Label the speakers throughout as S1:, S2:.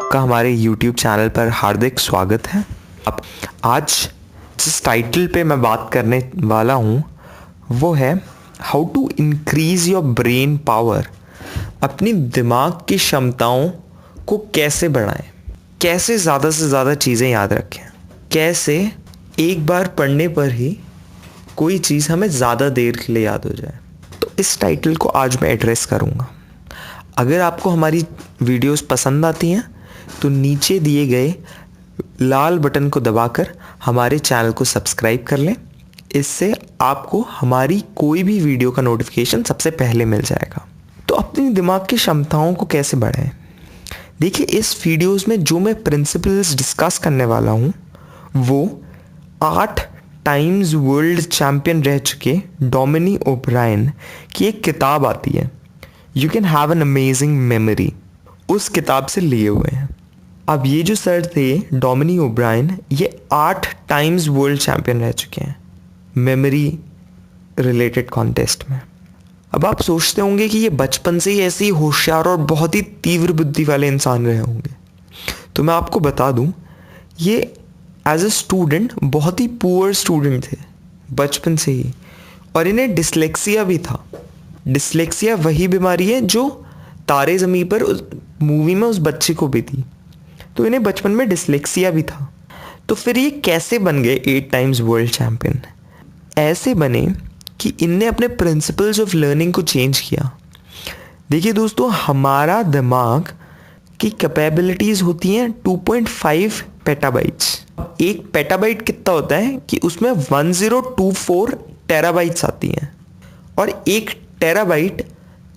S1: आपका हमारे YouTube channel पर हार्दिक स्वागत है। अब आज जिस टाइटल पे मैं बात करने वाला हूँ वो है how to increase your brain power. अपनी दिमाग की क्षमताओं को कैसे बढ़ाएं, कैसे ज़्यादा से ज़्यादा चीज़ें याद रखें, कैसे एक बार पढ़ने पर ही कोई चीज़ हमें ज़्यादा देर के लिए याद हो जाए। तो इस टाइटल को आज मैं एड्रेस करूँगा। अगर आपको हमारी वीडियोस पसंद आती हैं तो नीचे दिए गए लाल बटन को दबाकर हमारे चैनल को सब्सक्राइब कर लें। इससे आपको हमारी कोई भी वीडियो का नोटिफिकेशन सबसे पहले मिल जाएगा। तो अपनी दिमाग की क्षमताओं को कैसे बढ़ाएं? देखिए, इस वीडियोस में जो मैं प्रिंसिपल्स डिस्कस करने वाला हूँ वो 8 टाइम्स वर्ल्ड चैम्पियन रह चुके डोमिनी ओब्रायन की एक किताब आती है, you can have an amazing memory, उस किताब से लिए हुए हैं। अब ये जो सर थे डोमिनी ओब्रायन, ये 8 टाइम्स वर्ल्ड चैम्पियन रह चुके हैं मेमोरी रिलेटेड कॉन्टेस्ट में। अब आप सोचते होंगे कि ये बचपन से ही ऐसे ही होशियार और बहुत ही तीव्र बुद्धि वाले इंसान रहे होंगे। तो मैं आपको बता दूं, ये एज अ स्टूडेंट बहुत ही पुअर स्टूडेंट थे बचपन से ही, और इन्हें डिसलेक्सिया भी था। डिसलेक्सिया वही बीमारी है जो तारे ज़मीं पर उस मूवी में उस बच्चे को भी थी, तो इन्हें बचपन में डिसलेक्सिया भी था। तो फिर ये कैसे बन गए 8 टाइम्स वर्ल्ड चैम्पियन? ऐसे बने कि इनने अपने प्रिंसिपल्स ऑफ लर्निंग को चेंज किया। देखिए दोस्तों, हमारा दिमाग की कैपेबिलिटीज़ होती हैं 2.5 पेटाबाइट्स। एक पेटाबाइट कितना होता है कि उसमें 1024 टेराबाइट्स आती हैं, और एक टेराबाइट,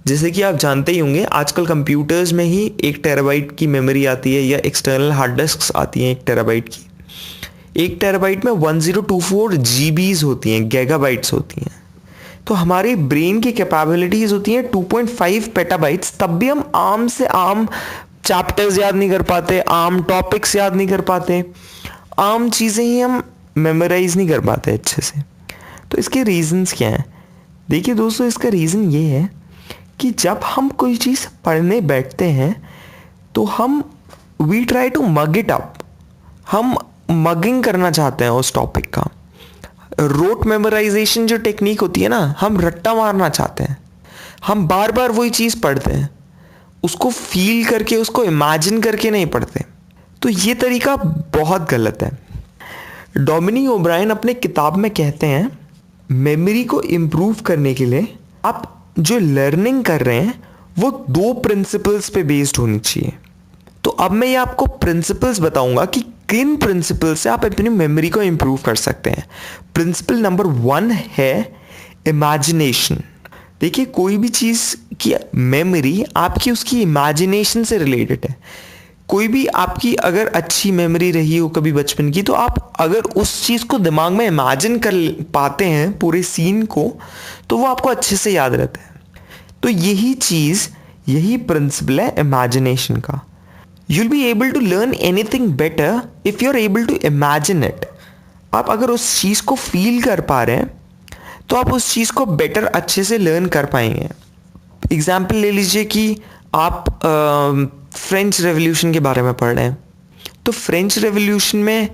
S1: जैसे कि आप जानते ही होंगे, आजकल कंप्यूटर्स में ही 1 टेराबाइट की मेमोरी आती है या एक्सटर्नल हार्ड डिस्क्स आती हैं 1 टेराबाइट की। 1 टेराबाइट में 1024 जीबीज होती हैं, गीगाबाइट्स होती हैं। तो हमारी ब्रेन की कैपेबिलिटीज़ होती हैं 2.5 पेटाबाइट्स। तब भी हम आम से आम चैप्टर्स याद नहीं कर पाते, आम टॉपिक्स याद नहीं कर पाते, आम चीज़ें ही हम मेमोराइज नहीं कर पाते अच्छे से। तो इसके रीजंस क्या हैं? देखिए दोस्तों, इसका रीज़न ये है कि जब हम कोई चीज़ पढ़ने बैठते हैं तो हम we try to mug it up, हम मगिंग करना चाहते हैं उस टॉपिक का। रोट मेमोराइजेशन जो टेक्निक होती है ना, हम रट्टा मारना चाहते हैं, हम बार बार वही चीज़ पढ़ते हैं, उसको फील करके, उसको इमेजिन करके नहीं पढ़ते। तो ये तरीका बहुत गलत है। डोमिनी ओब्रायन अपने किताब में कहते हैं मेमोरी को इम्प्रूव करने के लिए आप जो लर्निंग कर रहे हैं वो 2 प्रिंसिपल्स पे बेस्ड होनी चाहिए। तो अब मैं ये आपको प्रिंसिपल्स बताऊंगा कि किन प्रिंसिपल से आप अपनी मेमोरी को इम्प्रूव कर सकते हैं। प्रिंसिपल नंबर 1 है इमेजिनेशन। देखिए, कोई भी चीज़ की मेमोरी आपकी उसकी इमेजिनेशन से रिलेटेड है। कोई भी आपकी अगर अच्छी मेमोरी रही हो कभी बचपन की, तो आप अगर उस चीज़ को दिमाग में इमेजिन कर पाते हैं पूरे सीन को, तो वो आपको अच्छे से याद रहता है। तो यही प्रिंसिपल है इमेजिनेशन का। You'll be able to learn anything better if you are able to imagine it. आप अगर उस चीज़ को फील कर पा रहे हैं तो आप उस चीज़ को बेटर अच्छे से लर्न कर पाएंगे। एग्जाम्पल ले लीजिए कि आप फ्रेंच रेवोल्यूशन के बारे में पढ़ रहे हैं, तो फ्रेंच रेवोल्यूशन में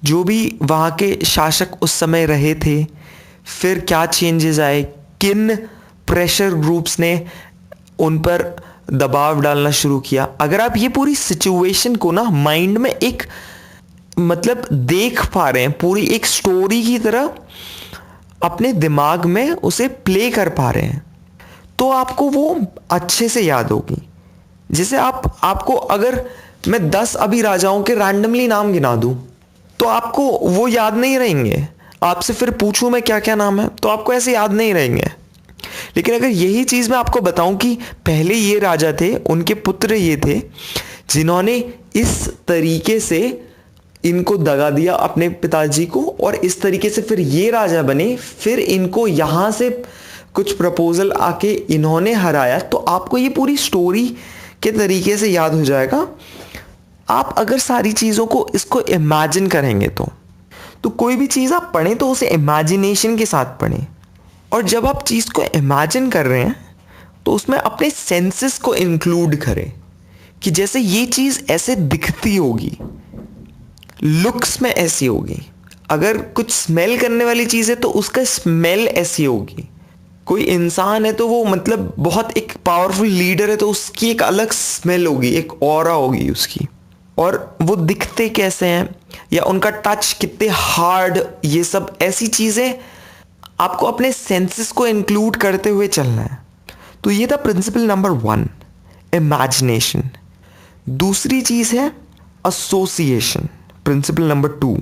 S1: जो भी वहाँ के शासक उस समय रहे थे, फिर क्या चेंजेस आए, किन प्रेशर ग्रुप्स ने उन पर दबाव डालना शुरू किया। अगर आप ये पूरी सिचुएशन को ना माइंड में एक मतलब देख पा रहे हैं, पूरी एक स्टोरी की तरह अपने दिमाग में उसे प्ले कर पा रहे हैं, तो आपको वो अच्छे से याद होगी। जैसे आपको अगर मैं 10 अभी राजाओं के रैंडमली नाम गिना दूं तो आपको वो याद नहीं रहेंगे। आपसे फिर पूछूं मैं क्या क्या नाम है, तो आपको ऐसे याद नहीं रहेंगे। लेकिन अगर यही चीज़ मैं आपको बताऊं कि पहले ये राजा थे, उनके पुत्र ये थे जिन्होंने इस तरीके से इनको दगा दिया अपने पिताजी को, और इस तरीके से फिर ये राजा बने, फिर इनको यहाँ से कुछ प्रपोजल आके इन्होंने हराया, तो आपको ये पूरी स्टोरी के तरीके से याद हो जाएगा। आप अगर सारी चीज़ों को इसको इमेजिन करेंगे तो कोई भी चीज़ आप पढ़ें तो उसे इमेजिनेशन के साथ पढ़ें। और जब आप चीज़ को इमेजिन कर रहे हैं तो उसमें अपने सेंसेस को इंक्लूड करें कि जैसे ये चीज ऐसे दिखती होगी, लुक्स में ऐसी होगी, अगर कुछ स्मेल करने वाली चीज है तो उसका स्मेल ऐसी होगी, कोई इंसान है तो वो मतलब बहुत एक पावरफुल लीडर है तो उसकी एक अलग स्मेल होगी, एक ऑरा होगी उसकी, और वो दिखते कैसे हैं या उनका टच कितने हार्ड, ये सब ऐसी चीजें आपको अपने सेंसेस को इंक्लूड करते हुए चलना है। तो ये था प्रिंसिपल नंबर 1, इमेजिनेशन। दूसरी चीज है एसोसिएशन, प्रिंसिपल नंबर 2।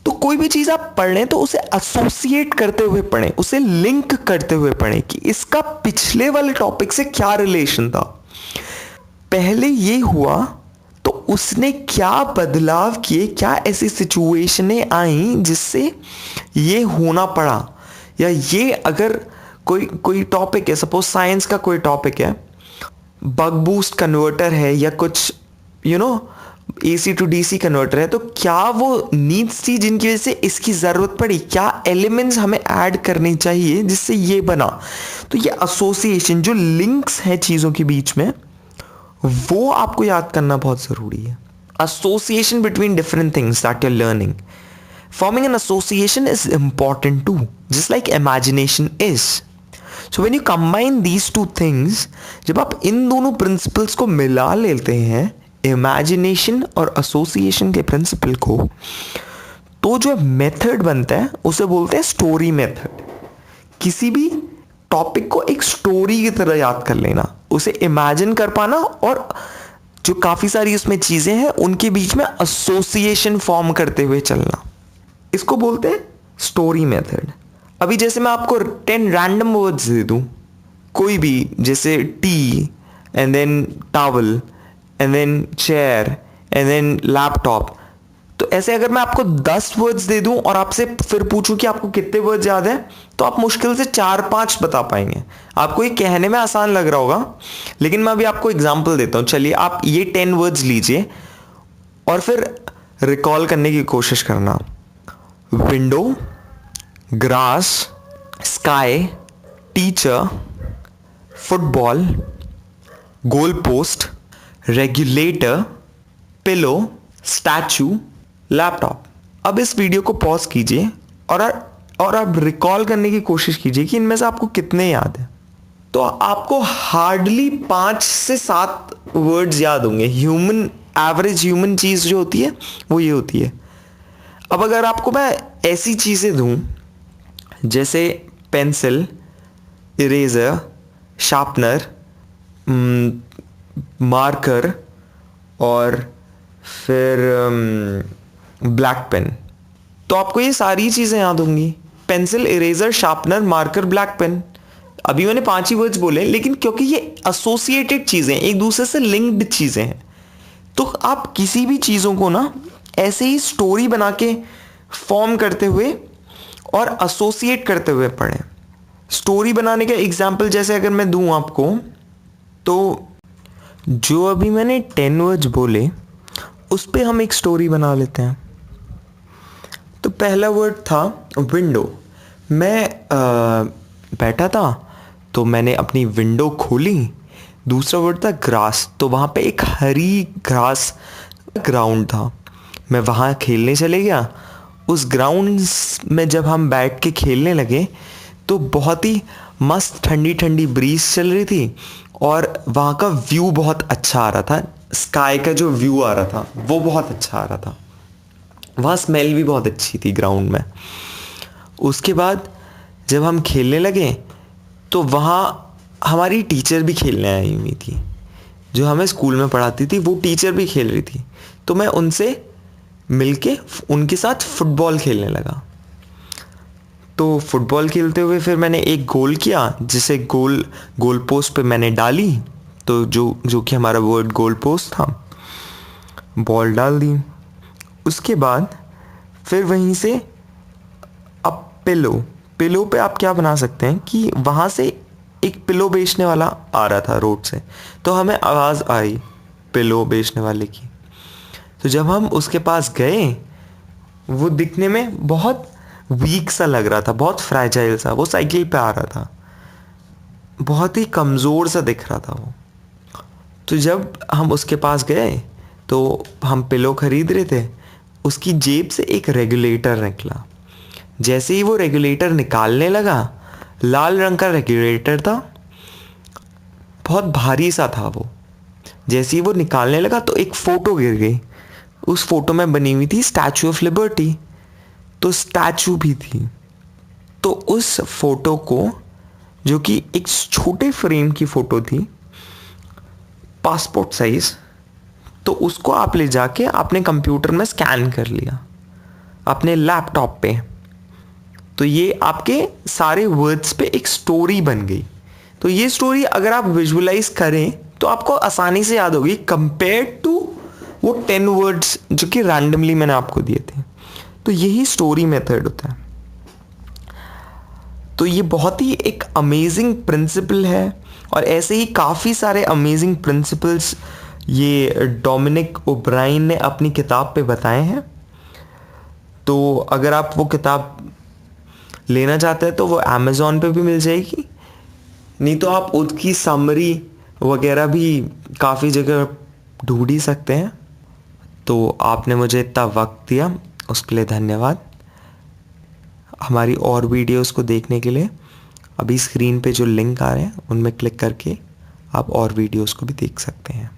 S1: तो कोई भी चीज आप पढ़ लें तो उसे एसोसिएट करते हुए पढ़ें, उसे लिंक करते हुए पढ़ें कि इसका पिछले वाले टॉपिक से क्या रिलेशन था, पहले ये हुआ तो उसने क्या बदलाव किए, क्या ऐसी सिचुएशनें आई जिससे ये होना पड़ा, या ये अगर कोई टॉपिक है, सपोज साइंस का कोई टॉपिक है, बक बूस्ट कन्वर्टर है या कुछ AC to DC कन्वर्टर है, तो क्या वो नीड्स थी जिनकी वजह से इसकी ज़रूरत पड़ी, क्या एलिमेंट्स हमें ऐड करनी चाहिए जिससे ये बना। तो ये एसोसिएशन, जो लिंक्स हैं चीज़ों के बीच में, वो आपको याद करना बहुत ज़रूरी है। Association between different things that you are learning, forming an association is important too, just like imagination is. So when you combine these two things, जब आप इन दोनों प्रिंसिपल्स को मिला लेते हैं, इमेजिनेशन और एसोसिएशन के प्रिंसिपल को, तो जो मेथड बनता है उसे बोलते हैं स्टोरी मेथड। किसी भी टॉपिक को एक स्टोरी की तरह याद कर लेना, उसे इमेजिन कर पाना, और जो काफ़ी सारी उसमें चीज़ें हैं उनके बीच में एसोसिएशन फॉर्म करते हुए चलना, इसको बोलते हैं स्टोरी मेथड। अभी जैसे मैं आपको 10 रैंडम वर्ड्स दे दूं, कोई भी, जैसे tea and then towel and then chair and then laptop, तो ऐसे अगर मैं आपको 10 वर्ड्स दे दूं और आपसे फिर पूछूं कि आपको कितने वर्ड्स याद हैं, तो आप मुश्किल से 4-5 बता पाएंगे। आपको ये कहने में आसान लग रहा होगा, लेकिन मैं अभी आपको एग्जांपल देता हूं। चलिए आप ये 10 वर्ड्स लीजिए और फिर रिकॉल करने की कोशिश करना। Window, grass, sky, teacher, football, goal post, regulator, pillow, statue, laptop. अब इस वीडियो को पॉज कीजिए और आप रिकॉल करने की कोशिश कीजिए कि इनमें से आपको कितने याद है। तो आपको हार्डली 5 से 7 वर्ड्स याद होंगे। एवरेज ह्यूमन चीज़ जो होती है वो ये होती है। अब अगर आपको मैं ऐसी चीज़ें दूं जैसे पेंसिल, इरेजर, शार्पनर, मार्कर और फिर ब्लैक पेन, तो आपको ये सारी चीज़ें याद होंगी। Pencil, eraser, sharpener, marker, black pen. अभी मैंने 5 ही वर्ड्स बोले, लेकिन क्योंकि ये एसोसिएटेड चीज़ें, एक दूसरे से लिंक्ड चीज़ें हैं, तो आप किसी भी चीज़ों को ना ऐसे ही स्टोरी बना के फॉर्म करते हुए और एसोसिएट करते हुए पढ़ें। स्टोरी बनाने का एग्जाम्पल जैसे अगर मैं दूं आपको, तो जो अभी मैंने 10 वर्ड्स बोले उस पे हम एक स्टोरी बना लेते हैं। तो पहला वर्ड था विंडो। मैं बैठा था तो मैंने अपनी विंडो खोली। दूसरा वर्ड था ग्रास, तो वहाँ पे एक हरी घास ग्राउंड था, मैं वहाँ खेलने चले गया। उस ग्राउंड में जब हम बैठ के खेलने लगे तो बहुत ही मस्त ठंडी ठंडी ब्रीज चल रही थी और वहाँ का व्यू बहुत अच्छा आ रहा था। स्काई का जो व्यू आ रहा था वो बहुत अच्छा आ रहा था। वहाँ स्मेल भी बहुत अच्छी थी ग्राउंड में। उसके बाद जब हम खेलने लगे तो वहाँ हमारी टीचर भी खेलने आई हुई थी, जो हमें स्कूल में पढ़ाती थी, वो टीचर भी खेल रही थी। तो मैं उनसे मिलके उनके साथ फुटबॉल खेलने लगा। तो फुटबॉल खेलते हुए फिर मैंने एक गोल किया, जिसे गोल पोस्ट पे मैंने डाली। तो जो कि हमारा वर्ड गोल पोस्ट था, बॉल डाल दी। उसके बाद फिर वहीं से अब पिलो पे आप क्या बना सकते हैं कि वहाँ से एक पिलो बेचने वाला आ रहा था रोड से, तो हमें आवाज़ आई पिलो बेचने वाले की। तो जब हम उसके पास गए, वो दिखने में बहुत वीक सा लग रहा था, बहुत फ्रैजाइल सा। वो साइकिल पे आ रहा था, बहुत ही कमज़ोर सा दिख रहा था वो। तो जब हम उसके पास गए तो हम पिलो खरीद रहे थे, उसकी जेब से एक रेगुलेटर निकला। जैसे ही वो रेगुलेटर निकालने लगा, लाल रंग का रेगुलेटर था, बहुत भारी सा था वो। जैसे ही वो निकालने लगा तो एक फ़ोटो गिर गई। उस फोटो में बनी हुई थी स्टैचू ऑफ लिबर्टी, तो स्टैचू भी थी। तो उस फोटो को, जो कि एक छोटे फ्रेम की फ़ोटो थी, पासपोर्ट साइज, तो उसको आप ले जाके अपने कंप्यूटर में स्कैन कर लिया अपने लैपटॉप पे। तो ये आपके सारे वर्ड्स पे एक स्टोरी बन गई। तो ये स्टोरी अगर आप विजुअलाइज करें तो आपको आसानी से याद होगी कंपेयर टू वो 10 वर्ड्स जो कि रैंडमली मैंने आपको दिए थे। तो यही स्टोरी मेथड होता है। तो ये बहुत ही एक अमेजिंग प्रिंसिपल है, और ऐसे ही काफ़ी सारे अमेजिंग प्रिंसिपल्स ये डोमिनिक ओब्राइन ने अपनी किताब पे बताए हैं। तो अगर आप वो किताब लेना चाहते हैं तो वो अमेज़ॉन पे भी मिल जाएगी, नहीं तो आप उसकी समरी वगैरह भी काफ़ी जगह ढूंढ ही सकते हैं। तो आपने मुझे इतना वक्त दिया, उसके लिए धन्यवाद। हमारी और वीडियोस को देखने के लिए अभी स्क्रीन पे जो लिंक आ रहे हैं उनमें क्लिक करके आप और वीडियोस को भी देख सकते हैं।